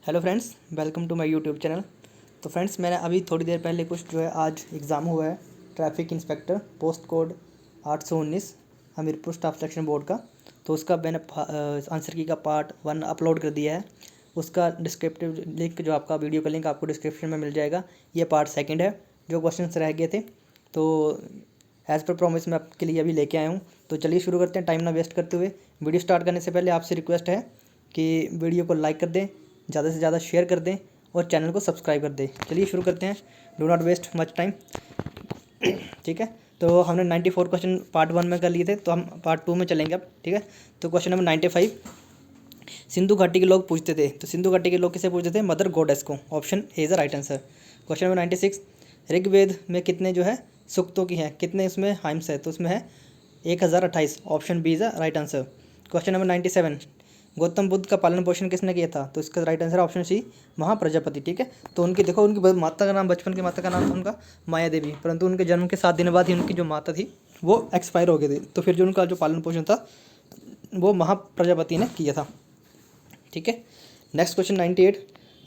Hello friends, welcome to my YouTube channel. तो friends, मैंने अभी थोड़ी देर पहले कुछ जो है आज एग्ज़ाम हुआ है traffic inspector post code 819 Hamirpur staff selection board का। तो उसका मैंने आंसर की का पार्ट 1 अपलोड कर दिया है। उसका डिस्क्रिप्टिव लिंक जो आपका वीडियो का लिंक आपको डिस्क्रिप्शन में मिल जाएगा। ये पार्ट 2 है। जो क्वेश्चन रह गए थे तो एज़ पर प्रॉमिस मैं आपके लिए अभी लेके आया हूँ। तो चलिए शुरू करते हैं, टाइम ना वेस्ट करते हुए। वीडियो स्टार्ट करने से पहले आपसे रिक्वेस्ट है कि वीडियो को लाइक कर दें, ज़्यादा से ज़्यादा शेयर कर दें और चैनल को सब्सक्राइब कर दें। चलिए शुरू करते हैं, do not waste much time. ठीक है, तो हमने 94 क्वेश्चन पार्ट 1 में कर लिए थे, तो हम पार्ट 2 में चलेंगे अब। ठीक है, तो क्वेश्चन नंबर 95, सिंधु घाटी के लोग पूछते थे। तो सिंधु घाटी के लोग किसे पूछते थे? मदर गॉडेस को। Option A is the right answer. Question number 96, Rigveda में कितने जो है सूक्तों की हैं, कितने इसमें हाइम्स है? तो उसमें है 1028। Option B is the right answer. Question number 97, Gautam Buddha का पालन पोषण किसने किया था? तो इसका राइट आंसर ऑप्शन सी महा प्रजापति। ठीक है, तो उनकी देखो, उनकी माता का नाम, बचपन की माता का नाम उनका माया देवी, परंतु उनके जन्म के 7 दिन बाद ही उनकी जो माता थी वो एक्सपायर हो गई थी। तो फिर जो उनका जो पालन पोषण था वो महा प्रजापति ने किया था। ठीक है, नेक्स्ट क्वेश्चन 98,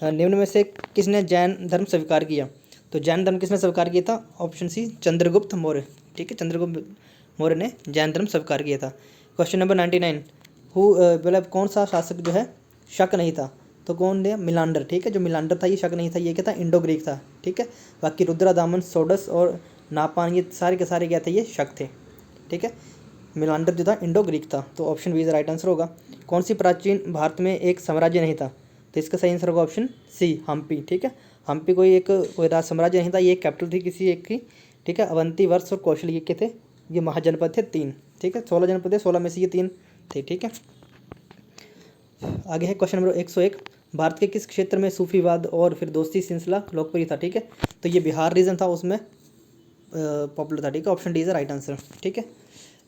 निम्न में से किसने जैन धर्म स्वीकार किया? तो जैन धर्म किसने स्वीकार किया था? Option C Chandragupta Maurya. ठीक है, चंद्रगुप्त मौर्य ने जैन धर्म स्वीकार किया था। क्वेश्चन नंबर 99, मतलब कौन सा शासक जो है शक नहीं था? तो कौन ने? मिलांडर। ठीक है, जो मिलांडर था ये शक नहीं था, ये क्या था? इंडो ग्रीक था। ठीक है, बाकी रुद्रा दामन, सोडस और नापान ये सारे के सारे क्या थे? ये शक थे। ठीक है, मिलांडर जो था इंडो ग्रीक था। तो option B is right answer होगा। कौन सी प्राचीन भारत में एक साम्राज्य नहीं था? तो इसका सही आंसर होगा ऑप्शन सी हम्पी। ठीक है, हम्पी कोई राज साम्राज्य नहीं था, ये एक कैपिटल थी किसी एक की। ठीक है, अवंती, वर्ष और कौशल ये के थे, ये महाजनपद थे 3। ठीक है, 16 जनपद थे, 16 में से ये 3 थे। ठीक है, आगे है क्वेश्चन नंबर 101, भारत के किस क्षेत्र में सूफीवाद और फिर दोस्ती सिलसिला लोकप्रिय था? ठीक है, तो ये बिहार रीजन था, उसमें पॉपुलर था। ठीक है, option D is right answer. ठीक है,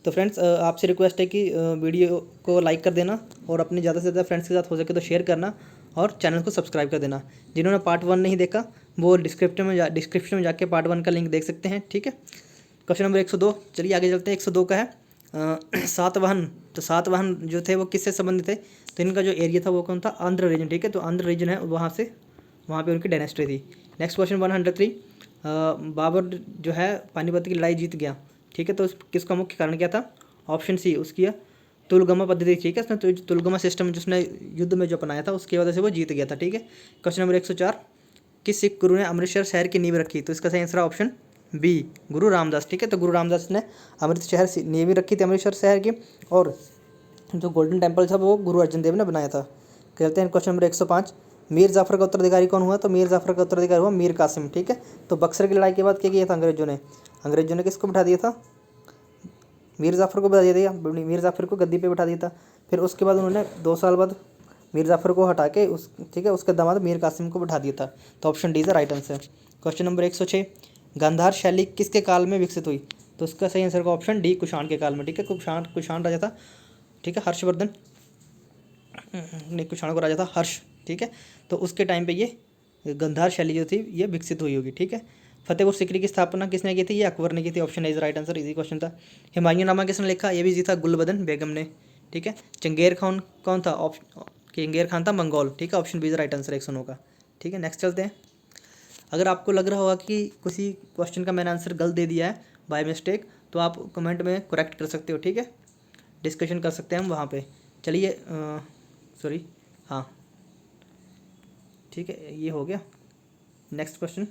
तो फ्रेंड्स आपसे रिक्वेस्ट है कि वीडियो को लाइक कर देना और अपने ज़्यादा से ज़्यादा फ्रेंड्स के साथ हो सके तो शेयर करना और चैनल को सब्सक्राइब कर देना। जिन्होंने पार्ट 1 नहीं देखा वो डिस्क्रिप्शन में जाके पार्ट 1 का लिंक देख सकते हैं। ठीक है, क्वेश्चन नंबर 102, चलिए आगे चलते हैं। 102 का है सातवाहन। तो सातवाहन जो थे वो किससे संबंधित थे? तो इनका जो एरिया था वो कौन था? आंध्र रीजन। ठीक है, तो आंध्र रीजन है, वहाँ पे उनकी डायनेस्टी थी। नेक्स्ट क्वेश्चन 103, बाबर जो है पानीपत की लड़ाई जीत गया। ठीक है, तो किसका मुख्य कारण क्या था? ऑप्शन सी उसकी तुलगमा पद्धति। ठीक है, उसने तो तुलगमा सिस्टम जिसने युद्ध में जो अपनाया था उसकी वजह से वो जीत गया था। ठीक है, क्वेश्चन नंबर 104, किस सिख गुरु ने अमृतसर शहर की नींव रखी? तो इसका सही आंसर है ऑप्शन बी गुरु रामदास। ठीक है, तो गुरु रामदास ने अमृतसर नींव रखी थी अमृतसर शहर की, और जो गोल्डन टेम्पल था वो गुरु अर्जन देव ने बनाया था। कहते हैं क्वेश्चन नंबर 105, मीर जाफर का उत्तराधिकारी कौन हुआ? तो मीर जाफर का उत्तराधिकारी हुआ मीर कासिम। ठीक है, तो बक्सर की लड़ाई के बाद क्या किया था अंग्रेजों ने किसको बिठा दिया था? मीर जाफर को बिठा दिया, मीर जाफर को गद्दी पे बिठा दिया था। फिर उसके बाद उन्होंने 2 साल बाद मीर जाफर को हटा के ठीक है उसके दामाद मीर कासिम को बिठा दिया था। तो option D is the right answer. Question number 106, Gandhara शैली किसके काल में विकसित हुई? तो उसका सही आंसर का ऑप्शन डी कुषाण के काल में। ठीक है, कुषाण राजा था। ठीक है, हर्षवर्धन नहीं, कुषाण को राजा था हर्ष। ठीक है, तो उसके टाइम पे ये गंधार शैली जो थी ये विकसित हुई होगी। ठीक है, फतेहपुर सीकरी की स्थापना किसने की थी? ये अकबर ने की थी। Option is right answer, easy question था। हुमायूंनामा किसने लिखा? ये भी इजी था, गुलबदन बेगम ने। ठीक है, चंगेर खान कौन था? चंगेर खान था मंगोल। ठीक है, option B is right answer 109 का। ठीक है, नेक्स्ट चलते हैं। अगर आपको लग रहा होगा कि किसी क्वेश्चन का मैंने आंसर गलत दे दिया है बाय मिस्टेक, तो आप कमेंट में करेक्ट कर सकते हो। ठीक है, डिस्कशन कर सकते हैं हम वहाँ पे। चलिए सॉरी, हाँ ठीक है, ये हो गया। नेक्स्ट क्वेश्चन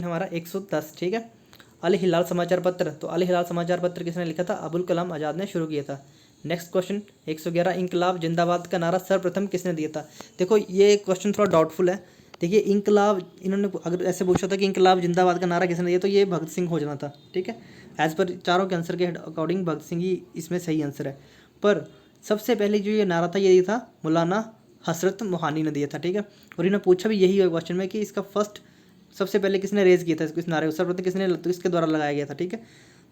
हमारा 110। ठीक है, अल हिलाल समाचार पत्र। तो अल हिलाल समाचार पत्र किसने लिखा था? अबुल कलाम आज़ाद ने शुरू किया था। नेक्स्ट क्वेश्चन 111, इंकलाब जिंदाबाद का नारा सर्वप्रथम किसने दिया था? देखो ये क्वेश्चन थोड़ा डाउटफुल है। देखिए इंकलाब, इन्होंने अगर ऐसे पूछा था कि इंकलाब जिंदाबाद का नारा किसने दिया, तो ये भगत सिंह हो जाना था। ठीक है, एज पर चारों के आंसर के अकॉर्डिंग भगत सिंह ही इसमें सही आंसर है। पर सबसे पहले जो ये नारा था ये था मौलाना हसरत मोहानी ने दिया था। ठीक है, और इन्होंने पूछा भी यही है क्वेश्चन में कि इसका फर्स्ट सबसे पहले किसने रेज किया था इस नारे को, सर्वप्रथम किसने, तो इसके द्वारा लगाया गया था। ठीक है,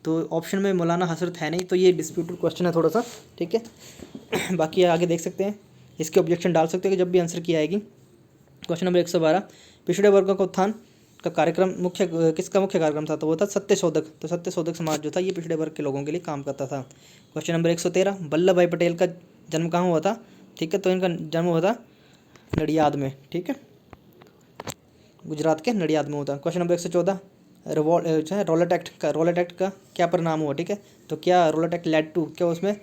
तो ऑप्शन में मौलाना हसरत है नहीं, तो ये डिस्प्यूटेड क्वेश्चन है थोड़ा सा। ठीक है, बाकी आगे देख सकते हैं, इसके ऑब्जेक्शन डाल सकते हैं कि जब भी आंसर की आएगी। क्वेश्चन नंबर 112, पिछड़े वर्गों का उत्थान का कार्यक्रम किसका मुख्य कार्यक्रम था? तो वो था सत्यशोधक। तो सत्यशोधक समाज जो था ये पिछड़े वर्ग के लोगों के लिए काम करता था। क्वेश्चन नंबर 113, वल्लभ भाई पटेल का जन्म कहाँ हुआ था? ठीक है, तो इनका जन्म हुआ था नडियाद में, ठीक है, गुजरात के नडियाद में होता है। क्वेश्चन नंबर 114, जो है रॉलेट एक्ट का क्या परिणाम हुआ, ठीक है। तो क्या रॉलेट एक्ट लेड टू, क्या उसमें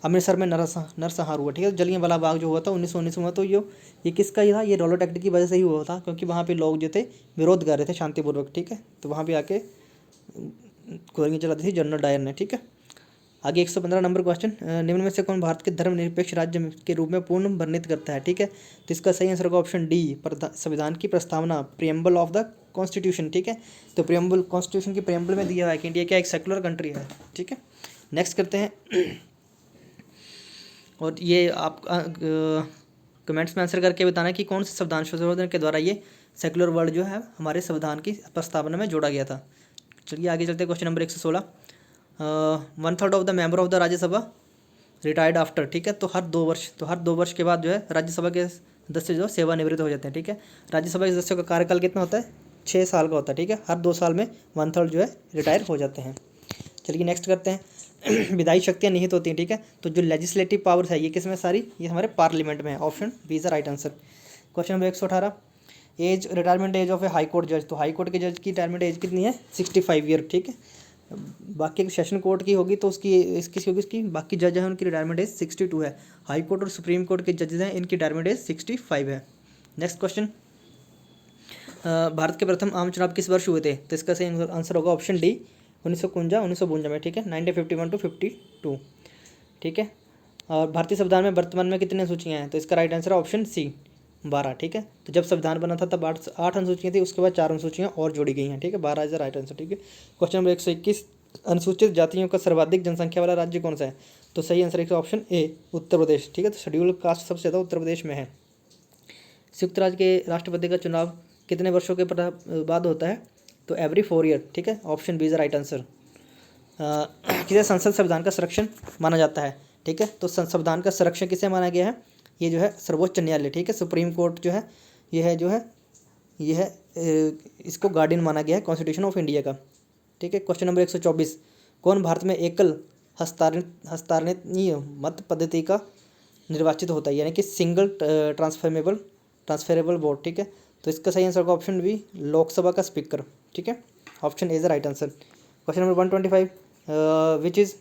अमृतसर में नरसंहार हुआ, ठीक है। जलियांवाला बाग जो हुआ था 1919 में, तो ये किसका ही था, ये रॉलेट एक्ट की वजह से ही हुआ था, क्योंकि वहाँ पे लोग जो थे विरोध कर रहे थे शांतिपूर्वक, ठीक है। तो वहाँ पे आके गोलियाँ चला दी थी जनरल डायर ने, ठीक है। आगे 115 नंबर क्वेश्चन, निम्न में से कौन भारत के धर्मनिरपेक्ष राज्य के रूप में पूर्ण वर्णित करता है, ठीक है। तो इसका सही आंसर होगा ऑप्शन डी, संविधान की प्रस्तावना, प्रियम्बल ऑफ द कॉन्स्टिट्यूशन, ठीक है। तो प्रियम्बल, कॉन्स्टिट्यूशन की प्रियम्बल में दिया हुआ है कि इंडिया क्या एक सेकुलर कंट्री है, ठीक है। नेक्स्ट करते हैं और ये आप कमेंट्स में आंसर करके बताना कि कौन से संविधान संशोधन के द्वारा ये सेकुलर वर्ड जो है हमारे संविधान की प्रस्तावना में जोड़ा गया था। चलिए आगे चलते हैं। Question number 116, 1/3 of the member of the Rajya Sabha retired after, ठीक है। तो हर 2 वर्ष के बाद जो है राज्यसभा के सदस्य जो सेवानिवृत्त हो जाते हैं, ठीक है। राज्यसभा के सदस्यों का कार्यकाल कितना होता है, 6 साल का होता है, ठीक है। हर 2 साल में 1/3 जो है रिटायर हो जाते हैं। चलिए नेक्स्ट करते हैं। विधायी शक्तियाँ निहित होती हैं, ठीक है। तो जो लेजिस्लेटिव पावर्स है ये किस में सारी, ये हमारे पार्लियामेंट में है। Option B is the right answer. Question number 118, retirement age of a high court जज। तो हाई कोर्ट के जज की रिटायरमेंट एज कितनी है, 65 ईयर, ठीक है। बाकी सेशन कोर्ट की होगी तो उसकी इसकी होगी, इसकी बाकी जज हैं उनकी रिटायरमेंट एज 62 है। हाई कोर्ट और सुप्रीम कोर्ट के जजेस हैं, इनकी रिटायरमेंट एज 65 है। नेक्स्ट क्वेश्चन, भारत के प्रथम आम चुनाव किस वर्ष हुए थे। तो इसका सही आंसर होगा ऑप्शन डी, 1952 में, ठीक है, 1951 to 52, ठीक है। और भारतीय संविधान में वर्तमान में कितनी अनुसूचियाँ हैं। तो इसका राइट आंसर है ऑप्शन सी, 12, ठीक है। तो जब संविधान बना था तब 8 अनुसूचियाँ थी, उसके बाद 4 अनुसूचियाँ और जोड़ी गई हैं, ठीक है। 12 इज द राइट आंसर, ठीक है। क्वेश्चन नंबर 121, अनुसूचित जातियों का सर्वाधिक जनसंख्या वाला राज्य कौन सा है। तो सही आंसर है ऑप्शन ए, उत्तर प्रदेश, ठीक है। तो शेड्यूल कास्ट सबसे ज़्यादा उत्तर प्रदेश में है। संयुक्त राज्य के राष्ट्रपति का चुनाव कितने वर्षों के बाद होता है। तो एवरी 4 ईयर, ठीक है। Option B is the right answer. किसे संसद संविधान का संरक्षण माना जाता है, ठीक है। तो संविधान का संरक्षण किसे माना गया है, ये जो है सर्वोच्च न्यायालय, ठीक है। सुप्रीम कोर्ट जो है ये है इसको गार्डियन माना गया है कॉन्स्टिट्यूशन ऑफ इंडिया का, ठीक है। क्वेश्चन नंबर 124, कौन भारत में एकल हस्तांतरणीय मत पद्धति का निर्वाचित होता है, यानी कि सिंगल ट्रांसफरेबल वोट, ठीक है। तो इसका सही आंसर होगा ऑप्शन बी, लोकसभा का स्पीकर, ठीक है। Option A is the right answer. Question number 125, which is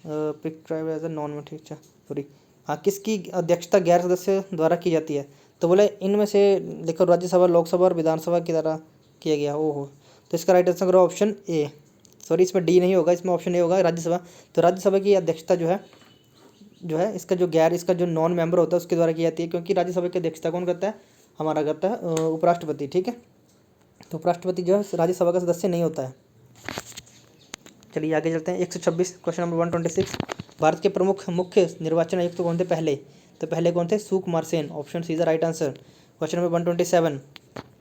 prescribe as a non, ठीक है, सॉरी, हाँ, किसकी अध्यक्षता गैर सदस्य द्वारा की जाती है। तो बोले इनमें से देखो, राज्यसभा, लोकसभा और विधानसभा की द्वारा किया गया, ओहो। तो इसका right answer option A, sorry इसमें डी नहीं होगा, इसमें ऑप्शन ए होगा, राज्यसभा। तो राज्यसभा की अध्यक्षता जो है इसका जो नॉन मेंबर होता है उसके द्वारा की जाती है, क्योंकि राज्यसभा की अध्यक्षता कौन करता है, हमारा करता है उपराष्ट्रपति, ठीक है। तो उपराष्ट्रपति जो है राज्यसभा का सदस्य नहीं होता है। चलिए आगे चलते हैं। 126, क्वेश्चन नंबर 126, भारत के प्रमुख मुख्य निर्वाचन आयुक्त कौन थे पहले। तो पहले कौन थे, Sukumar Sen, option C is the right answer. Question number 127,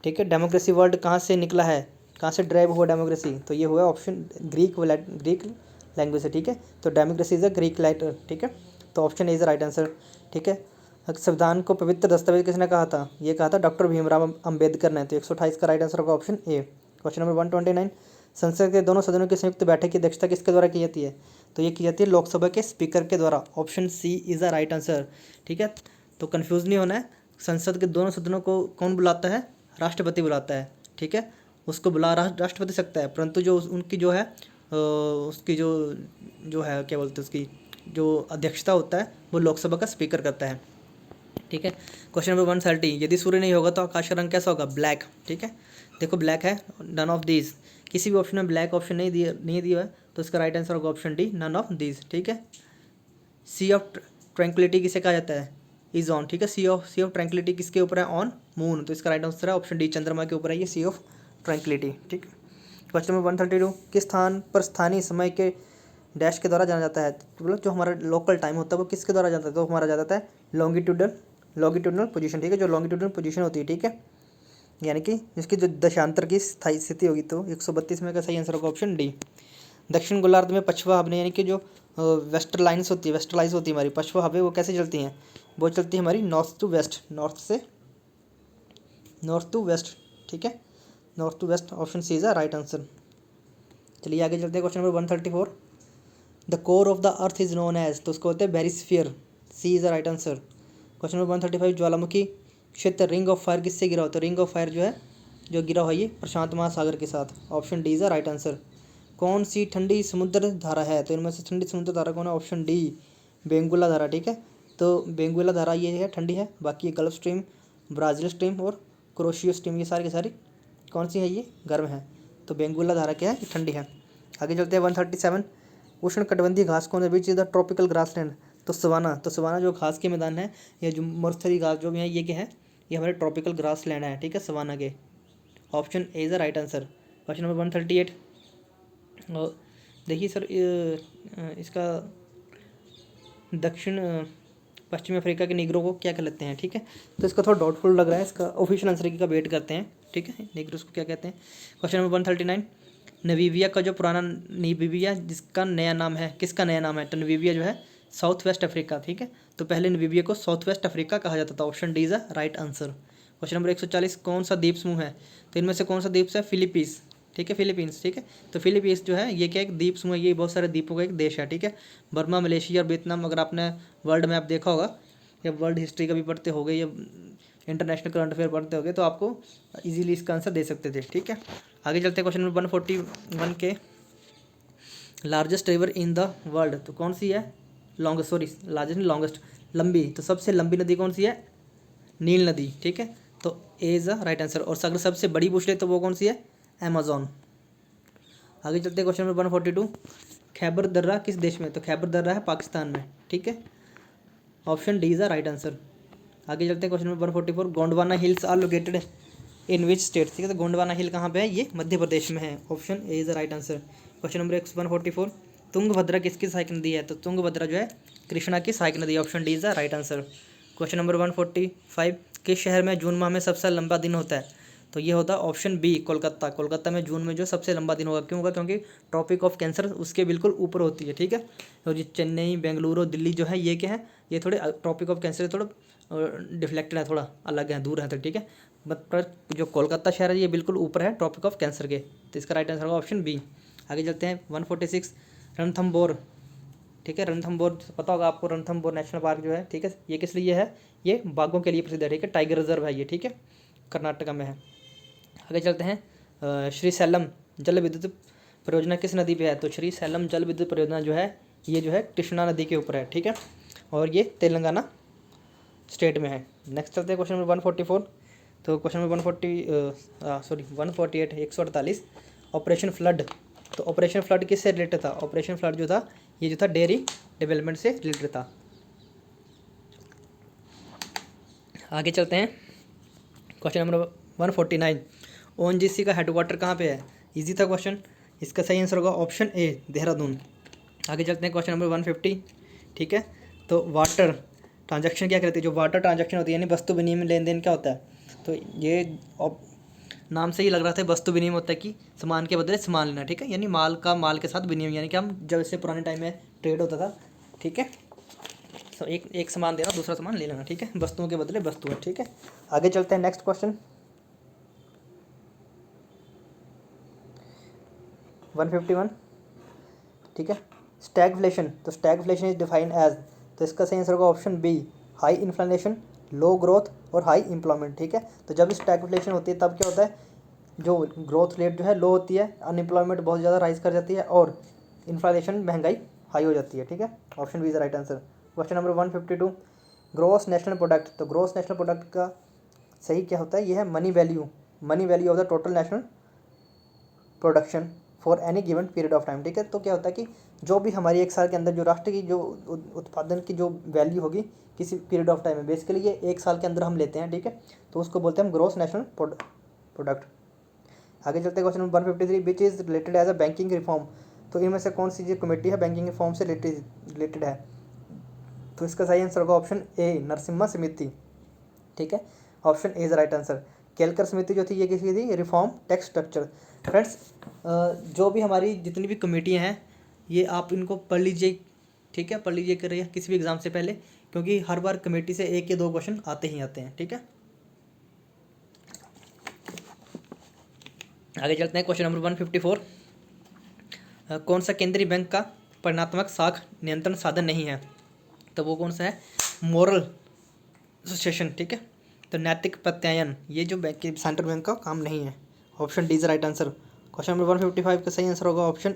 ठीक है, डेमोक्रेसी वर्ड कहाँ से निकला है, कहाँ से ड्राइव हुआ डेमोक्रेसी। तो ये हुआ ऑप्शन ग्रीक लैंग्वेज से, ठीक है। तो democracy is a Greek letter, ठीक है। तो option A is the right answer, ठीक है। संविधान को पवित्र दस्तावेज किसने कहा था, ये कहा था डॉक्टर भीमराव अम्बेडकर ने। तो 128 का राइट आंसर होगा ऑप्शन ए। क्वेश्चन नंबर 129, संसद के दोनों सदनों की संयुक्त बैठक की अध्यक्षता किसके द्वारा की जाती है। तो ये की जाती है लोकसभा के स्पीकर के द्वारा। Option C is the right answer, ठीक है। तो कन्फ्यूज़ नहीं होना है, संसद के दोनों सदनों को कौन बुलाता है, राष्ट्रपति बुलाता है, ठीक है। उसको बुला राष्ट्रपति सकता है, परंतु जो उनकी जो है उसकी जो है क्या बोलते हैं, उसकी जो अध्यक्षता होता है वो लोकसभा का स्पीकर करता है, ठीक है। क्वेश्चन नंबर 130, यदि सूर्य नहीं होगा तो आकाश का रंग कैसा होगा, ब्लैक, ठीक है। देखो ब्लैक है, नन ऑफ दीज, किसी भी ऑप्शन में ब्लैक ऑप्शन नहीं दिया है, तो इसका राइट आंसर होगा option D, none of these, ठीक है। सी ऑफ ट्रैंक्विलिटी किसे कहा जाता है, इज ऑन, ठीक है। सी ऑफ ट्रैंक्विलिटी किसके ऊपर है, ऑन मून। तो इसका राइट आंसर है ऑप्शन डी, चंद्रमा के ऊपर है ये सी ऑफ ट्रैंक्विलिटी, ठीक है। क्वेश्चन नंबर 132, किस स्थान पर स्थानीय समय के डैश के द्वारा जाना जाता है। तो मतलब जो हमारा लोकल टाइम होता है वो किसके द्वारा जाता है, तो हमारा जाता है लॉन्गिट्यूडनल पोजीशन, ठीक है। जो लॉन्गिट्यूडनल पोजीशन होती है, ठीक है, यानी कि जिसकी जो दशांतर की स्थायी स्थिति होगी। तो 132 में का सही आंसर होगा ऑप्शन डी। दक्षिण गोलार्ध में पछुआ हवा, यानी कि जो वेस्टरलाइज होती है हमारी पछुआ हवा, वो कैसे चलती हैं, वो चलती है हमारी नॉर्थ टू वेस्ट, ठीक है, north to west. Option C is the right answer. चलिए आगे चलते हैं। Question number 134, the core of the earth is known as. तो उसको होते हैं barysphere, C is the right answer. Question number 135, ज्वालामुखी क्षेत्र रिंग ऑफ फायर किससे गिरा हो? तो रिंग ऑफ फायर जो है जो गिरा हुआ है ये प्रशांत महासागर के साथ। Option D is the right answer. कौन सी ठंडी समुद्र धारा है? तो इनमें से ठंडी समुद्र धारा कौन है? ऑप्शन डी बेंगुला धारा, ठीक है। तो बेंगुला धारा ये है ठंडी है, बाकी गल्फ स्ट्रीम, ब्राज़ील स्ट्रीम और क्रोशियो स्ट्रीम ये सारी की सारी कौन सी है? ये गर्म है। तो बेंगुला धारा क्या है? ये ठंडी है। आगे चलते हैं 137। उष्ण कटिबंधीय घास कौन है? Which is the tropical grassland? तो सवाना। तो सवाना जो घास के मैदान है या जो मरुस्थलीय घास जो भी है ये क्या है? ये हमारे ट्रॉपिकल ग्रास लैंड है, ठीक है, सवाना के। Option A is the right answer. Question number 138। और देखिए सर इसका दक्षिण पश्चिमी अफ्रीका के निगरों को क्या कहते हैं, ठीक है। तो इसका थोड़ा डाउटफुल लग रहा है, इसका ऑफिशियल आंसर का वेट करते हैं, ठीक है। निगरोस को क्या कहते हैं? Question number 139। नमीबिया का जो पुराना नमीबिया जिसका नया नाम है, किसका नया नाम है? तो नमीबिया जो है साउथ वेस्ट अफ्रीका, ठीक है। तो पहले नमीबिया को साउथ वेस्ट अफ्रीका कहा जाता था। Option D is the right answer. Question number 140। कौन सा द्वीप समूह है? तो इनमें से कौन सा द्वीप है? फिलीपींस, ठीक है, फिलीपींस, ठीक है। तो फिलीपींस जो है ये क्या एक द्वीप समूह है, ये बहुत सारे द्वीपों का एक देश है, ठीक है। बर्मा, मलेशिया और वियतनाम। अगर आपने वर्ल्ड मैप देखा होगा या वर्ल्ड हिस्ट्री का भी पढ़ते होगे या इंटरनेशनल करंट अफेयर पढ़ते होगे तो आपको इजीली इसका आंसर दे सकते थे, ठीक है। आगे चलते हैं क्वेश्चन नंबर 141 के। Largest river in the world तो कौन सी है? लॉन्गेस्ट, सॉरी लार्जेस्ट नहीं लॉन्गेस्ट, लंबी। तो सबसे लंबी नदी कौन सी है? नील नदी, ठीक है। तो ए इज द राइट आंसर। और अगर सबसे बड़ी पूछ ले तो वो कौन सी है? अमेजोन। आगे चलते हैं क्वेश्चन नंबर 142। खैबर दर्रा किस देश में? तो खैबर दर्रा है पाकिस्तान में, ठीक है। Option D is the right answer. आगे चलते हैं question number 144। Gondwana hills are located in which state? ठीक है, तो गोंडवाना हिल कहाँ पे है? ये मध्य प्रदेश में है। Option A is the right answer. Question number 144। Tungabhadra किसकी सहायक नदी है? तो तुंगभद्रा जो है कृष्णा की सहायक नदी। Option D is the right answer. Question number 145। किस शहर में जून माह में सबसे लंबा दिन होता है? तो ये होता है ऑप्शन बी कोलकाता। कोलकाता में जून में जो सबसे लंबा दिन होगा, क्यों होगा? क्योंकि ट्रॉपिक ऑफ कैंसर उसके बिल्कुल ऊपर होती है, ठीक है। और ये चेन्नई, बेंगलुरु, दिल्ली जो है ये क्या है? ये थोड़े ट्रॉपिक ऑफ कैंसर थोड़ा डिफ्लेक्टेड है, थोड़ा अलग है, दूर है, तो ठीक है। बट जो कोलकाता शहर है ये बिल्कुल ऊपर है ट्रॉपिक ऑफ कैंसर के। तो इसका राइट आंसर होगा ऑप्शन बी। आगे चलते हैं 146। रणथंभौर, ठीक है, रणथंभौर पता होगा आपको। रणथंभौर नेशनल पार्क जो है, ठीक है, ये किस लिए है? ये बाघों के लिए प्रसिद्ध है, ठीक है। टाइगर रिजर्व है ये, ठीक है, कर्नाटका में है। आगे चलते हैं श्री सैलम जल विद्युत परियोजना किस नदी पे है? तो श्री सैलम जल विद्युत परियोजना जो है ये जो है कृष्णा नदी के ऊपर है, ठीक है। और ये तेलंगाना स्टेट में है। नेक्स्ट चलते हैं क्वेश्चन नंबर 144। तो क्वेश्चन नंबर 148 148। Operation flood. तो ऑपरेशन फ्लड किससे रिलेटेड था? ऑपरेशन फ्लड जो था ये जो था डेयरी डेवलपमेंट से रिलेटेड था। आगे चलते हैं क्वेश्चन नंबर 149। ओएनजीसी का हेडक्वार्टर कहाँ पे है? इजी था क्वेश्चन, इसका सही आंसर होगा ऑप्शन ए देहरादून। आगे चलते हैं क्वेश्चन नंबर 150, ठीक है। तो वाटर ट्रांजैक्शन क्या कहते हैं? जो वाटर ट्रांजैक्शन होती है यानी वस्तु विनिमय लेन देन क्या होता है? तो ये नाम से ही लग रहा था वस्तु विनिमय होता है कि सामान के बदले सामान लेना, ठीक है, यानी माल का माल के साथ विनिमय, यानी कि हम जब इससे पुराने टाइम में ट्रेड होता था, ठीक है। तो एक सामान देना दूसरा सामान ले लेना, ठीक है, वस्तुओं के बदले वस्तु है, ठीक है। आगे चलते हैं नेक्स्ट क्वेश्चन 151, ठीक है। स्टैगफ्लेशन। तो स्टैगफ्लेशन इज डिफाइंड एज, तो इसका सही आंसर होगा ऑप्शन बी हाई इन्फ्लेशन, लो ग्रोथ और हाई एम्प्लॉयमेंट, ठीक है। तो जब स्टैगफ्लेशन होती है तब क्या होता है? जो ग्रोथ रेट जो है लो होती है, अनएम्प्लॉयमेंट बहुत ज़्यादा राइज कर जाती है और इन्फ्लेशन महंगाई हाई हो जाती है, ठीक है। Option B is the right answer. Question number 152। Gross national product. तो ग्रॉस नेशनल प्रोडक्ट का सही क्या होता है? ये है money value, money value of the total national production for any given period of time, ठीक है। तो क्या होता है कि जो भी हमारी एक साल के अंदर जो राष्ट्र की जो उत्पादन की जो वैल्यू होगी किसी पीरियड ऑफ टाइम में, बेसिकली ये एक साल के अंदर हम लेते हैं, ठीक है, तो उसको बोलते हैं हम ग्रॉस नेशनल प्रोडक्ट। आगे चलते हैं question number 153। Which is related as a banking reform. तो इनमें से कौन सी जो कमेटी है बैंकिंग रिफॉर्म से रिलेटेड है? तो इसका सही आंसर होगा ऑप्शन ए नरसिम्हा समिति, ठीक है। Option A is right answer. Kelkar समिति जो थी ये किसी थी? Reform tax structure. फ्रेंड्स जो भी हमारी जितनी भी कमेटियाँ हैं ये आप इनको पढ़ लीजिए, ठीक है, पढ़ लीजिए कर रही है किसी भी एग्ज़ाम से पहले, क्योंकि हर बार कमेटी से 1 या 2 क्वेश्चन आते ही आते हैं, ठीक है। आगे चलते हैं क्वेश्चन नंबर 154। कौन सा केंद्रीय बैंक का परिणात्मक साख नियंत्रण साधन नहीं है? तो वो कौन सा है? मोरल एसोसिएशन, ठीक है। तो नैतिक प्रत्यायन ये जो सेंट्रल बैंक का काम नहीं है। Option D is right answer. Question number 155 का सही आंसर होगा ऑप्शन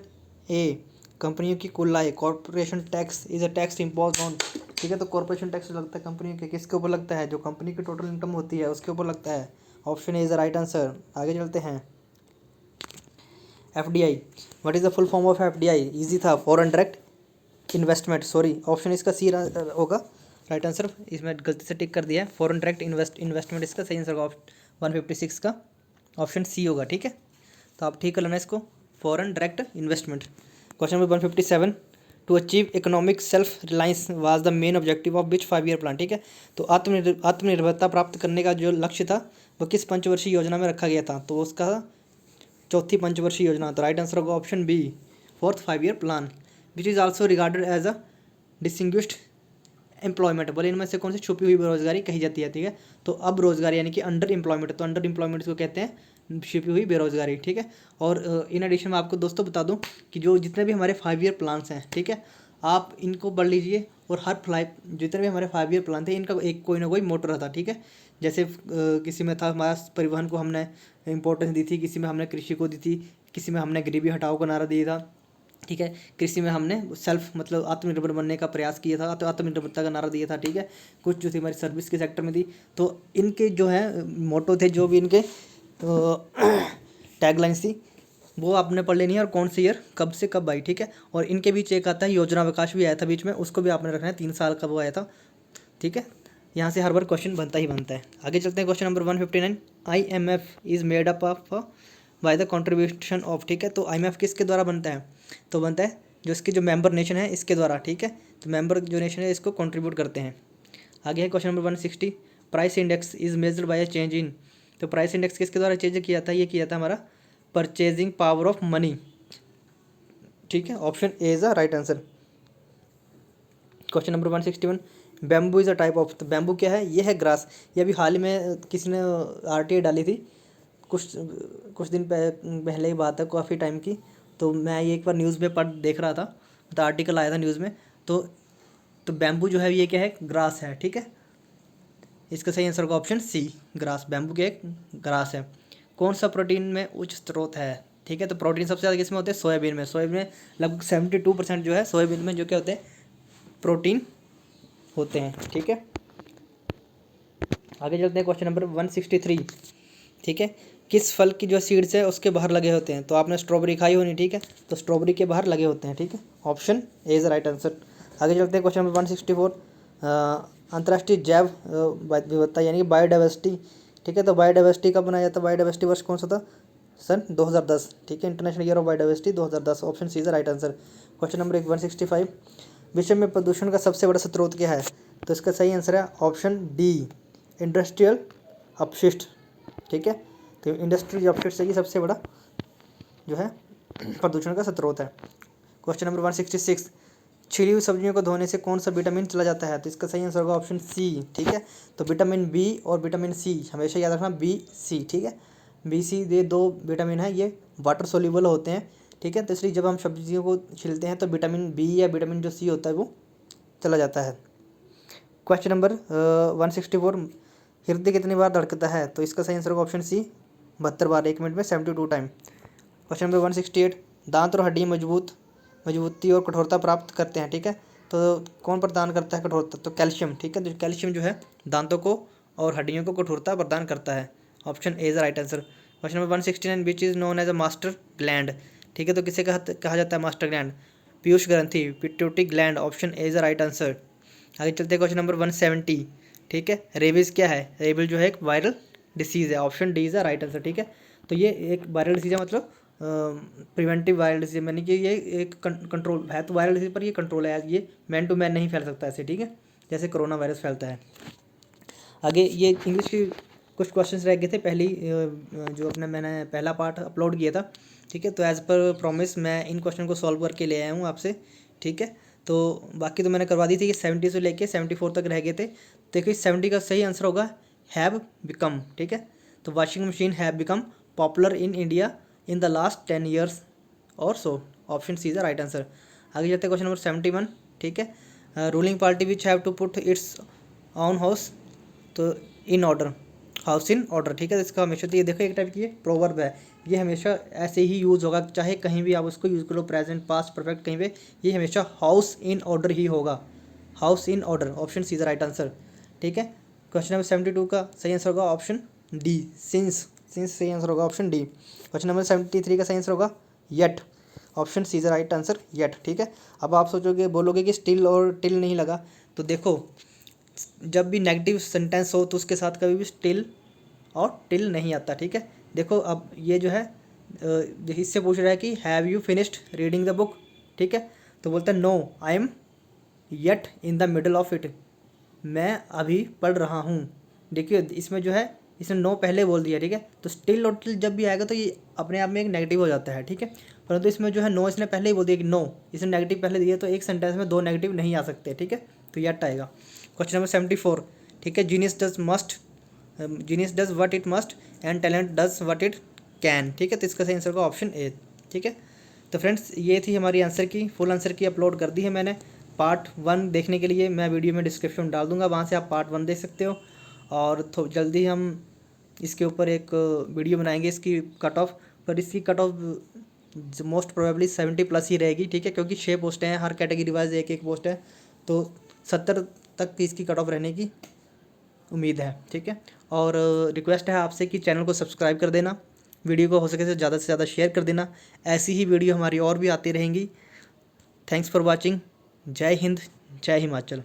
ए, कंपनियों की कुल आय। Corporation tax is a tax impose on, ठीक है। तो कॉर्पोरेशन टैक्स लगता है कंपनी के किसके ऊपर लगता है, जो कंपनी की टोटल इनकम होती है उसके ऊपर लगता है। Option A is the right answer. आगे चलते हैं। FDI, what is the full form of FDI? Easy था, foreign direct investment, sorry option इसका सी होगा राइट आंसर। इसमें गलती से टिक कर दिया है, फॉरेन डायरेक्ट इन्वेस्टमेंट इसका सही आंसर होगा 156 का ऑप्शन सी होगा, ठीक है। तो आप ठीक कर लेना इसको, foreign direct investment. Question number 157, to achieve economic self reliance was the main objective of which 5 year plan, ठीक है। तो आत्मनिर्भरता प्राप्त करने का जो लक्ष्य था वो किस पंचवर्षीय योजना में रखा गया था? तो उसका चौथी पंचवर्षीय योजना। तो राइट आंसर होगा option B, 4th 5 year plan, which is also regarded as a distinguished employment. बोले इनमें से कौन सी छुपी हुई बेरोजगारी कही जाती है, ठीक है। तो अब रोजगारी यानी कि अंडर एम्प्लॉयमेंट, तो अंडर एम्प्लॉयमेंट को कहते हैं छुपी हुई बेरोजगारी, ठीक है। और इन एडिशन में आपको दोस्तों बता दूं कि जो जितने भी हमारे 5 ईयर प्लान्स हैं, ठीक है, आप इनको पढ़ लीजिए। और हर जितने भी हमारे 5 ईयर प्लान थे इनका एक कोई ना कोई मोटो रहता, ठीक है। जैसे किसी में था हमारा परिवहन को हमने इंपॉर्टेंस दी थी, किसी में हमने कृषि को दी थी, किसी में हमने गरीबी हटाओ का नारा दिया था, ठीक है। कृषि में हमने सेल्फ मतलब आत्मनिर्भर बनने का प्रयास किया था, तो आत्मनिर्भरता का नारा दिया था, ठीक है। कुछ जो थी हमारी सर्विस के सेक्टर में थी। तो इनके जो है मोटो थे, जो भी इनके टैगलाइंस थी वो आपने पढ़ लेनी है, और कौन सी ईयर कब से कब आई, ठीक है। और इनके बीच एक आता है योजना विकास भी आया था बीच में, उसको भी आपने रखना है, 3 साल का वो आया था, ठीक है। यहाँ से हर बार क्वेश्चन बनता ही बनता है। आगे चलते हैं question number 159, IMF is made up of by the contribution of, ठीक है। तो IMF किसके द्वारा बनता है? तो बनता है जो इसके जो मेंबर नेशन है इसके द्वारा, ठीक है। तो मेंबर जो नेशन है इसको कंट्रीब्यूट करते हैं। आगे है question number 160, price index is measured by a change in. तो प्राइस इंडेक्स किसके द्वारा चेंज किया था? ये किया था हमारा परचेजिंग पावर ऑफ मनी, ठीक है। Option A is the right answer. Question number 161, bamboo is a type of. तो बैम्बू क्या है? ये है ग्रास। ये अभी हाल ही में किसी ने RTI डाली थी, कुछ दिन पहले ही बात है, काफ़ी टाइम की। तो मैं ये एक बार न्यूज़ में देख रहा था, तो आर्टिकल आया था न्यूज़ में। तो बैम्बू जो है ये क्या है? ग्रास है, ठीक है। इसका सही आंसर होगा ऑप्शन सी, ग्रास। बैम्बू के एक ग्रास है। कौन सा प्रोटीन में उच्च स्रोत है, ठीक है। तो प्रोटीन सबसे ज़्यादा किस में होते हैं? सोयाबीन में। सोयाबीन में लगभग 72% जो है सोयाबीन में जो क्या होते हैं? प्रोटीन होते हैं, ठीक है। आगे चलते हैं क्वेश्चन नंबर 163, ठीक है। किस फल की जो सीड्स है उसके बाहर लगे होते हैं? तो आपने स्ट्रॉबेरी खाई होनी, ठीक है। तो स्ट्रॉबेरी के बाहर लगे होते हैं, ठीक है। Option A is the right answer. आगे चलते हैं क्वेश्चन नंबर 164, अंतर्राष्ट्रीय जैव विविधता यानी कि बायोडाइवर्सिटी, ठीक है। तो बायोडाइवर्सिटी कब बनाया जाता है? बायोडाइवर्सिटी वर्ष कौन सा था? सन 2010, ठीक है। International year of biodiversity 2010। Option C is the right answer. Question number 165, विश्व में प्रदूषण का सबसे बड़ा स्रोत क्या है? तो इसका सही आंसर है ऑप्शन डी, इंडस्ट्रियल अपशिष्ट, ठीक है। तो इंडस्ट्रियल अपशिष्ट ही सबसे बड़ा जो है प्रदूषण का स्रोत है। क्वेश्चन नंबर 166, छिली हुई सब्जियों को धोने से कौन सा विटामिन चला जाता है? तो इसका सही आंसर होगा ऑप्शन सी, ठीक है। तो विटामिन बी और विटामिन सी हमेशा याद रखना, बी सी, ठीक है। बी सी ये 2 विटामिन है, ये वाटर सोल्यूबल होते हैं, ठीक है। तो इसलिए जब हम सब्जियों को छिलते हैं तो विटामिन बी या विटामिन जो सी होता है वो चला जाता है। क्वेश्चन नंबर 164, हृदय कितनी बार धड़कता है? तो इसका सही आंसर होगा ऑप्शन सी, 72 बार, 1 मिनट में 72 टाइम। क्वेश्चन नंबर 168, दांत और हड्डी मजबूती और कठोरता प्राप्त करते हैं, ठीक है। तो कौन प्रदान करता है कठोरता? तो कैल्शियम, ठीक है। तो कैल्शियम जो है दांतों को और हड्डियों को कठोरता प्रदान करता है। Option A is the right answer. Question number 169, which is known as a master gland, ठीक है। तो किसे कहा जाता है मास्टर ग्लैंड? पीयूष ग्रंथि, pituitary gland. Option A is the right answer. आगे चलते हैं क्वेश्चन नंबर 170, ठीक है। रेबीज़ क्या है? रेबीज जो है एक वायरल डिसीज़ है। Option D is the right answer, ठीक है। तो ये एक वायरल डिसीज़ है, मतलब प्रिवेंटिव वायरल डिसीज़, यानी कि ये एक कंट्रोल है। तो वायरल डिसीज़ पर ये कंट्रोल है, ये मैन टू मैन नहीं फैल सकता ऐसे, ठीक है, जैसे कोरोना वायरस फैलता है। आगे ये इंग्लिश की कुछ क्वेश्चंस रह गए थे पहली जो मैंने पहला पार्ट अपलोड किया था, ठीक है। तो एज़ पर प्रॉमिस मैं इन क्वेश्चन को सॉल्व करके ले आया हूँ आपसे, ठीक है। तो बाकी तो मैंने करवा दी थी कि 70 से लेके 74 तक रह गए थे। देखिए 70 का सही आंसर होगा हैव बिकम, ठीक है। तो washing machine have become popular in India in the last 10 years और so. Option C is the right answer. आगे जाते हैं क्वेश्चन नंबर 71, ठीक है। Ruling party which have to put its on house, तो in order, house in order, ठीक है। इसका हमेशा, तो ये देखो एक टाइप की ये प्रोवर्ब है, ये हमेशा ऐसे ही यूज़ होगा, चाहे कहीं भी आप उसको यूज़ करो, प्रेजेंट पास्ट परफेक्ट कहीं पे, ये हमेशा हाउस इन ऑर्डर ही होगा, house in order. Option C is the right answer, ठीक है। क्वेश्चन नंबर 72 का सही आंसर होगा ऑप्शन डी, सिंस। सिंस सही आंसर होगा ऑप्शन डी। क्वेश्चन नंबर 73 का सही आंसर होगा yet, option C is the right answer, yet, ठीक है। अब आप सोचोगे, बोलोगे कि स्टिल और टिल नहीं लगा, तो देखो जब भी नेगेटिव सेंटेंस हो तो उसके साथ कभी भी स्टिल और टिल नहीं आता, ठीक है। देखो अब ये जो है इससे पूछ रहा है कि have you finished reading the book, ठीक है। तो बोलता है no I am yet in the middle of it, मैं अभी पढ़ रहा हूँ। देखिए इसमें जो है, इसने नो पहले बोल दिया, ठीक है। तो स्टिल और टिल जब भी आएगा तो ये अपने आप में एक नेगेटिव हो जाता है, ठीक है। परंतु इसमें जो है नो इसने पहले ही बोल दिया कि नो, इसने नेगेटिव पहले दिया, तो एक सेंटेंस में दो नेगेटिव नहीं आ सकते, ठीक है। तो येट आएगा। क्वेश्चन नंबर 74, ठीक है। Genius does what it must and talent does what it can, ठीक है। तो इसका सही आंसर होगा ऑप्शन ए, ठीक है। तो फ्रेंड्स ये थी हमारी आंसर की, फुल आंसर की अपलोड कर दी है मैंने। पार्ट 1 देखने के लिए मैं वीडियो में डिस्क्रिप्शन में डाल दूंगा, वहाँ से आप पार्ट 1 देख सकते हो। और जल्दी हम इसके ऊपर एक वीडियो बनाएंगे इसकी कट ऑफ, पर इसकी कट ऑफ मोस्ट प्रोबेबली 70+ ही रहेगी, ठीक है। क्योंकि 6 पोस्टें हैं, हर कैटेगरी वाइज एक एक पोस्ट है, तो 70 तक की इसकी कट ऑफ रहने की उम्मीद है, ठीक है। और रिक्वेस्ट है आपसे कि चैनल को सब्सक्राइब कर देना, वीडियो को हो सके तो ज़्यादा से ज़्यादा शेयर कर देना। ऐसी ही वीडियो हमारी और भी आती रहेंगी। Thanks for watching. जय हिंद, जय हिमाचल।